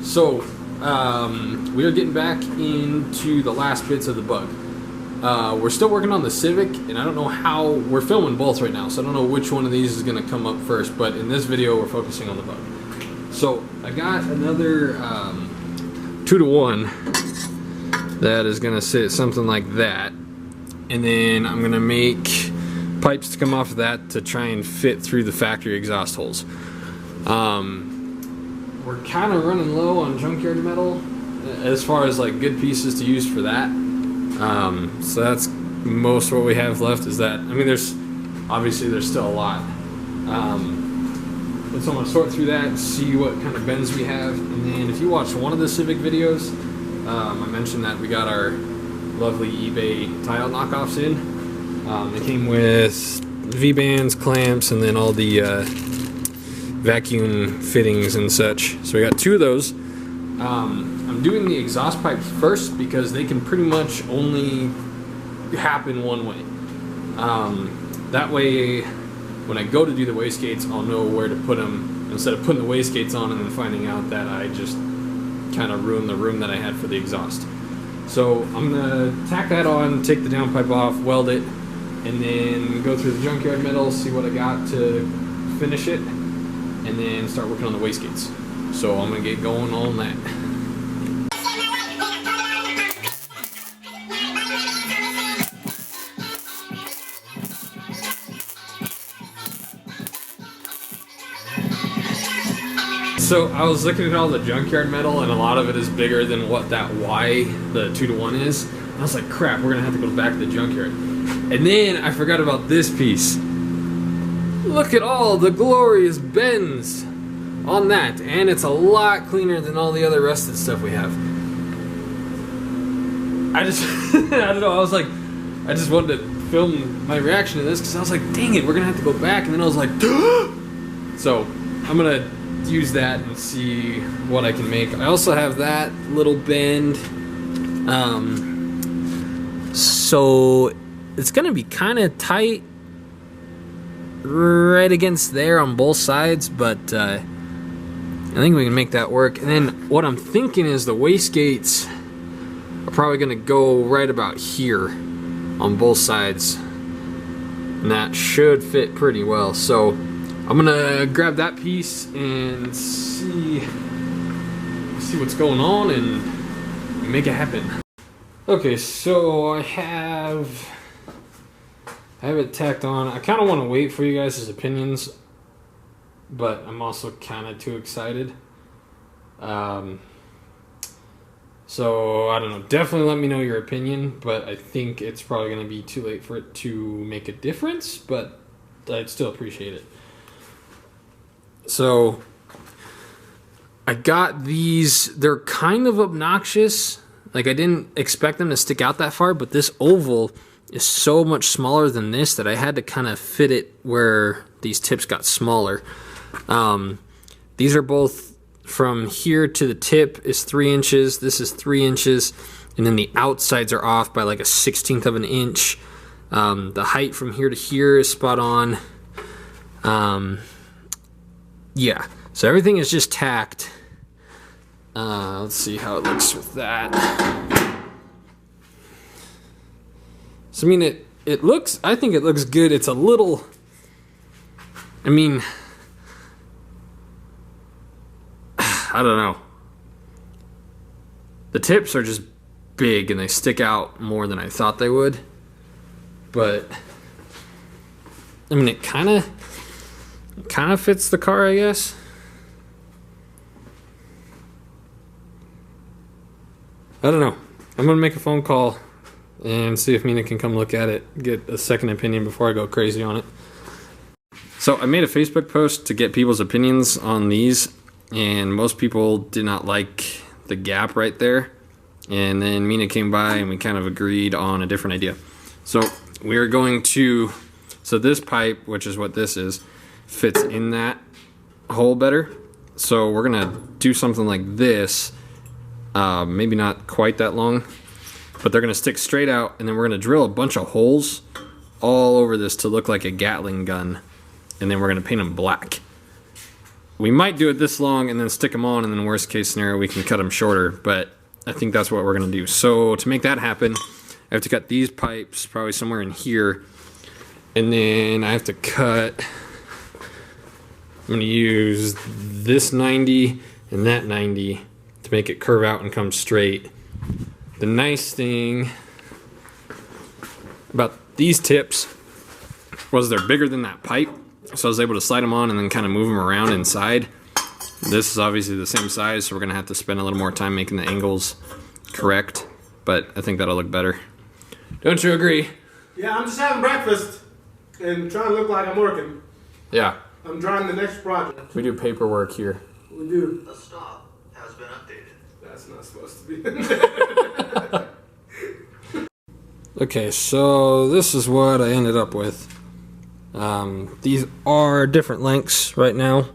So, we are getting back into the last bits of the bug. We're still working on the Civic, and I don't know how, we're filming both right now, so I don't know which one of these is going to come up first, but in this video we're focusing on the bug. So, I got another 2-to-1 that is going to sit something like that, and then I'm going to make pipes to come off of that to try and fit through the factory exhaust holes. We're kind of running low on junkyard metal as far as like good pieces to use for that. So that's most what we have left is that. I mean, there's still a lot. But so I'm gonna sort through that, see what kind of bends we have, and then if you watch one of the Civic videos, I mentioned that we got our lovely eBay tile knockoffs in. They came with V-bands, clamps, and then all the vacuum fittings and such. So we got 2 of those. I'm doing the exhaust pipes first because they can pretty much only happen one way. That way, when I go to do the wastegates, I'll know where to put them instead of putting the wastegates on and then finding out that I just kind of ruined the room that I had for the exhaust. So I'm gonna tack that on, take the downpipe off, weld it, and then go through the junkyard metal, see what I got to finish it, and then start working on the wastegates. So I'm gonna get going on that. So I was looking at all the junkyard metal, and a lot of it is bigger than what that Y, the 2-to-1 is. And I was like, crap, we're gonna have to go back to the junkyard. And then I forgot about this piece. Look at all the glorious bends on that, and it's a lot cleaner than all the other rusted stuff we have. I just, I don't know, I was like, I just wanted to film my reaction to this because I was like, dang it, we're gonna have to go back, and then I was like, so I'm gonna use that and see what I can make. I also have that little bend, so it's gonna be kind of tight right against there on both sides, but I think we can make that work. And then what I'm thinking is the wastegates are probably gonna go right about here on both sides, and that should fit pretty well. So I'm gonna grab that piece and see what's going on and make it happen. Okay, so I have it tacked on. I kind of want to wait for you guys' opinions, but I'm also kind of too excited. So I don't know. Definitely let me know your opinion, but I think it's probably going to be too late for it to make a difference, but I'd still appreciate it. So I got these. They're kind of obnoxious. Like, I didn't expect them to stick out that far, but this oval is so much smaller than this that I had to kind of fit it where these tips got smaller. These are both from here to the tip is 3 inches. This is 3 inches, and then the outsides are off by like a 1/16 of an inch. The height from here to here is spot on. Yeah, so everything is just tacked. Let's see how it looks with that. So, I mean, it looks, I think it looks good. It's a little, I mean, I don't know. The tips are just big and they stick out more than I thought they would. But, I mean, it kind of fits the car, I guess. I don't know. I'm gonna make a phone call and see if Mina can come look at it, get a second opinion before I go crazy on it. So I made a Facebook post to get people's opinions on these, and most people did not like the gap right there. And then Mina came by and we kind of agreed on a different idea. So we are going to, so this pipe, which is what this is, fits in that hole better. So we're gonna do something like this. Maybe not quite that long, but they're gonna stick straight out, and then we're gonna drill a bunch of holes all over this to look like a Gatling gun, and then we're gonna paint them black. we might do it this long and then stick them on, and then worst case scenario, we can cut them shorter, but I think that's what we're gonna do. So to make that happen, I have to cut these pipes probably somewhere in here, and then I have to cut, I'm gonna use this 90 and that 90 to make it curve out and come straight. The nice thing about these tips was they're bigger than that pipe, so I was able to slide them on and then kind of move them around inside. This is obviously the same size, so we're gonna have to spend a little more time making the angles correct, but I think that'll look better. Don't you agree? Yeah, I'm just having breakfast and trying to look like I'm working. Yeah. I'm drawing the next project. We do paperwork here. We do. The stop has been updated. That's not supposed to be. Okay, so this is what I ended up with. These are different lengths right now,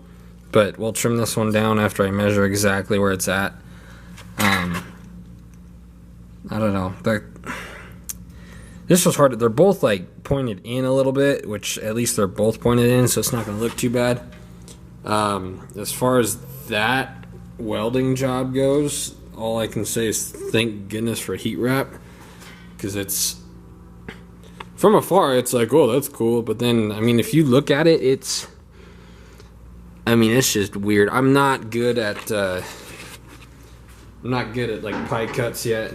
but we'll trim this one down after I measure exactly where it's at. I don't know. This was hard. They're both like pointed in a little bit, which at least they're both pointed in, so it's not going to look too bad. As far as that welding job goes, all I can say is thank goodness for heat wrap, because it's from afar it's like, oh, that's cool, but then I mean if you look at it, it's just weird. I'm not good at like pie cuts yet,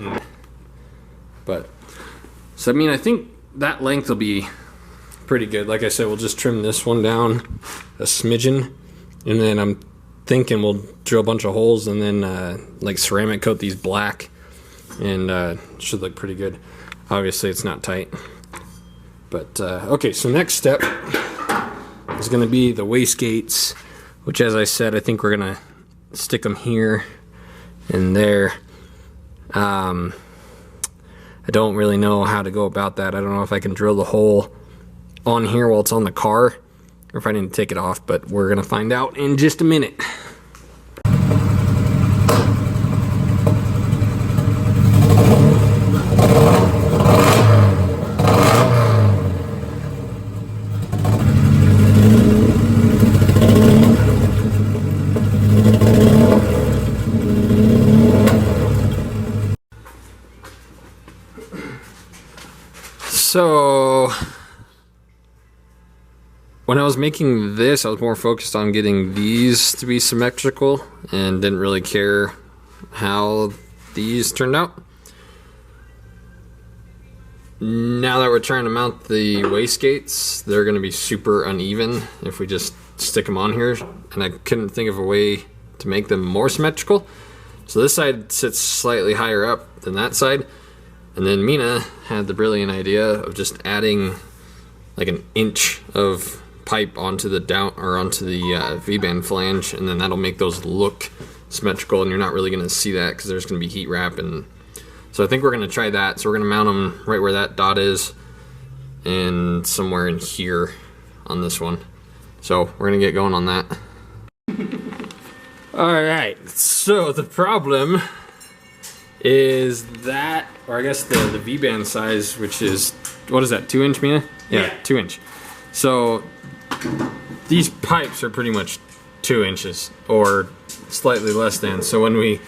but so I mean I think that length will be pretty good. Like I said, we'll just trim this one down a smidgen, and then I'm thinking we'll drill a bunch of holes and then like ceramic coat these black, and should look pretty good. Obviously it's not tight, but okay, so next step is going to be the wastegates, which as I said, I think we're going to stick them here and there. I don't really know how to go about that. I don't know if I can drill the hole on here while it's on the car, or if I need to take it off, but we're going to find out in just a minute. So when I was making this, I was more focused on getting these to be symmetrical and didn't really care how these turned out. Now that we're trying to mount the wastegates, they're going to be super uneven if we just stick them on here, and I couldn't think of a way to make them more symmetrical. So this side sits slightly higher up than that side. And then Mina had the brilliant idea of just adding like an inch of pipe onto the V-band flange, and then that'll make those look symmetrical, and you're not really going to see that because there's going to be heat wrap. And so I think we're going to try that. So we're going to mount them right where that dot is and somewhere in here on this one. So we're going to get going on that. Alright, so the problem is that, or I guess the V-band size, which is, what is that, 2 inch, Mina? Yeah, 2 inch. So these pipes are pretty much 2 inches or slightly less than. So when we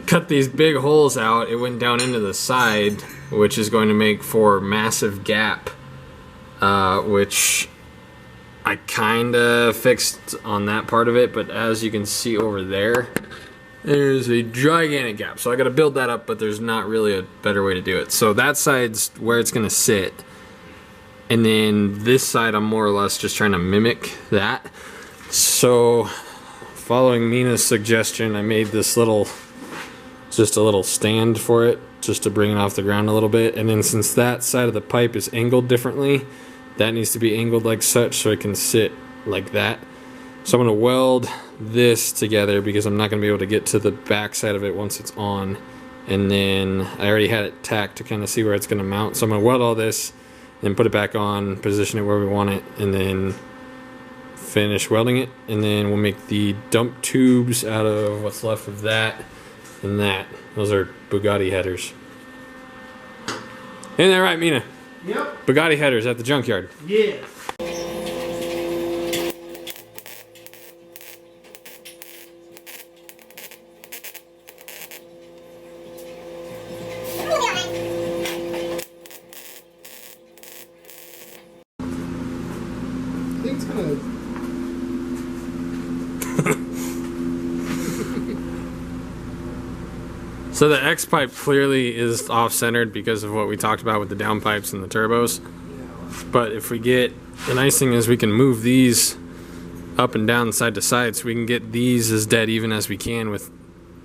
cut these big holes out, it went down into the side, which is going to make for massive gap, which I kinda fixed on that part of it, but as you can see over there, there's a gigantic gap. So I gotta build that up, but there's not really a better way to do it. So that side's where it's gonna sit. And then this side, I'm more or less just trying to mimic that. So following Mina's suggestion, I made this just a little stand for it, just to bring it off the ground a little bit. And then since that side of the pipe is angled differently, that needs to be angled like such so it can sit like that. So I'm going to weld this together because I'm not going to be able to get to the back side of it once it's on. And then I already had it tacked to kind of see where it's going to mount. So I'm going to weld all this, then put it back on, position it where we want it, and then finish welding it. And then we'll make the dump tubes out of what's left of that and that. Those are Bugatti headers. Isn't that right, Mina? Yep. Bugatti headers at the junkyard. Yeah. So the X pipe clearly is off-centered because of what we talked about with the downpipes and the turbos. But if we get, the nice thing is we can move these up and down side to side, so we can get these as dead even as we can with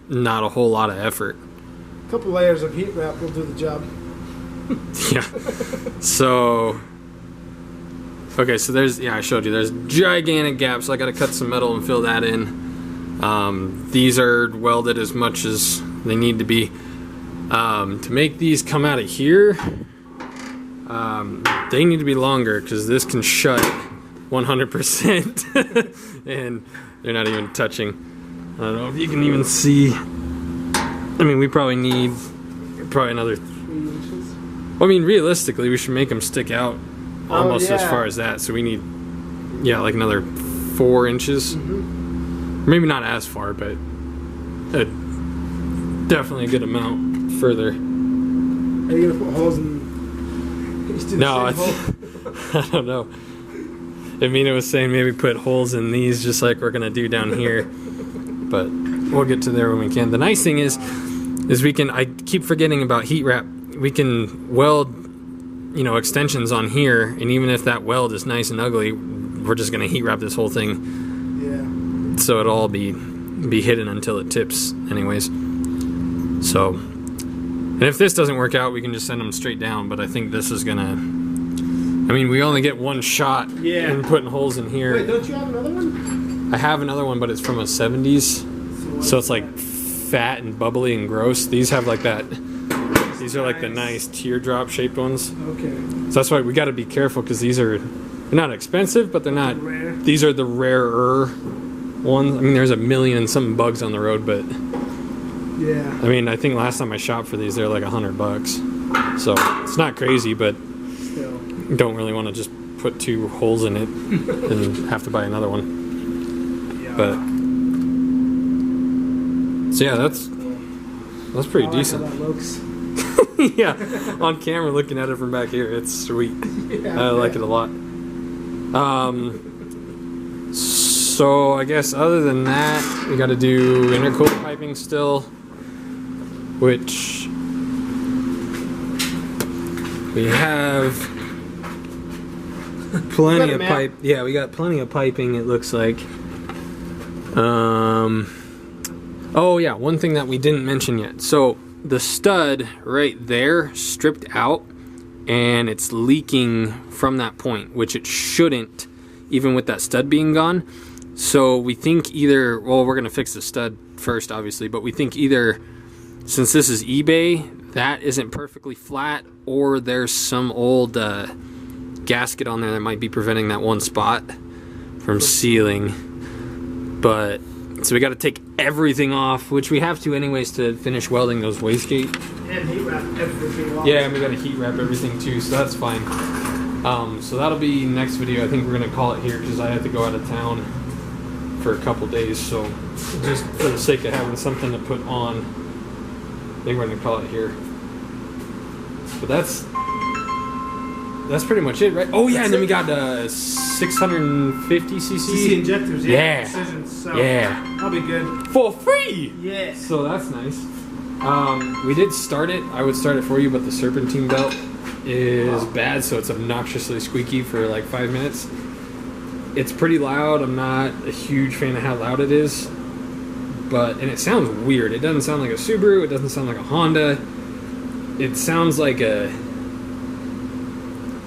not a whole lot of effort. A couple layers of heat wrap will do the job. Yeah. So, okay, so there's, yeah, I showed you, there's gigantic gaps, so I gotta cut some metal and fill that in. These are welded as much as they need to be. To make these come out of here, they need to be longer because this can shut 100% and they're not even touching. I don't know if you can even see. I mean, we probably need another 3 inches. Well, I mean, realistically, we should make them stick out almost as yeah. far as that. So we need, yeah, like another 4 inches. Maybe not as far, but definitely a good amount further. Are you gonna put holes in? No, I don't know. I mean, it was saying maybe put holes in these just like we're gonna do down here, but we'll get to there when we can. The nice thing is we can, I keep forgetting about heat wrap. We can weld, you know, extensions on here, and even if that weld is nice and ugly, we're just gonna heat wrap this whole thing. Yeah. So it'll all be hidden until it tips anyways. So, and if this doesn't work out, we can just send them straight down, but I think this is gonna, I mean, we only get one shot in putting holes in here. Wait, don't you have another one? I have another one, but it's from a 70s, so it's like fat and bubbly and gross. These have like that, these are like the nice teardrop shaped ones. Okay. So that's why we gotta be careful, because these are, they're not expensive, but they're not, Rare. these are the rarer ones. I mean, there's a million and something bugs on the road, but Yeah. I mean, I think last time I shopped for these, they're like $100. So it's not crazy, but Still. you don't really want to just put 2 holes in it and have to buy another one. Yeah. But so yeah, that's pretty I like decent. how that looks. Yeah, on camera looking at it from back here, it's sweet. Yeah, I like it a lot. So I guess other than that, we got to do intercooler piping still, which we have plenty of pipe. Yeah, we got plenty of piping, it looks like. Oh yeah, one thing that we didn't mention yet. So the stud right there stripped out, and it's leaking from that point, which it shouldn't, even with that stud being gone. So we think either, well, we're gonna fix the stud first, obviously, but we think either, since this is eBay, that isn't perfectly flat, or there's some old gasket on there that might be preventing that one spot from sealing. But so we got to take everything off, which we have to anyways to finish welding those wastegate. And heat wrap everything off. Yeah, and we got to heat wrap everything too, so that's fine. So that'll be next video. I think we're gonna call it here because I have to go out of town for a couple days. So just for the sake of having something to put on, I think we're gonna call it here. But that's pretty much it, right? Oh yeah, and then we got 650 cc. CC injectors, Yeah. Precision, so Yeah. that'll be good. For free. Yes. So that's nice. We did start it. I would start it for you, but the serpentine belt is bad, so it's obnoxiously squeaky for like 5 minutes. It's pretty loud. I'm not a huge fan of how loud it is, and it sounds weird. It doesn't sound like a Subaru. It doesn't sound like a Honda. It sounds like I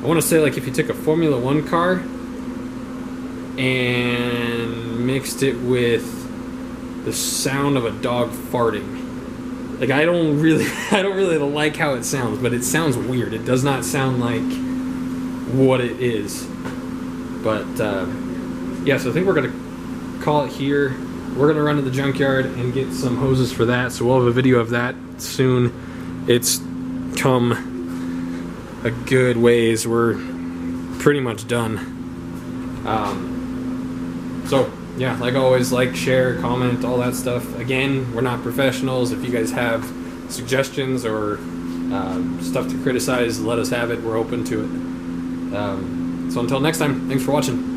want to say like if you took a Formula 1 car and mixed it with the sound of a dog farting. Like I don't really like how it sounds, but it sounds weird. It does not sound like what it is. But yeah, so I think we're gonna call it here. We're gonna run to the junkyard and get some hoses for that. So we'll have a video of that soon. It's come a good ways. We're pretty much done. So yeah, like always, like, share, comment, all that stuff. Again, we're not professionals. If you guys have suggestions or stuff to criticize, let us have it. We're open to it. So until next time, thanks for watching.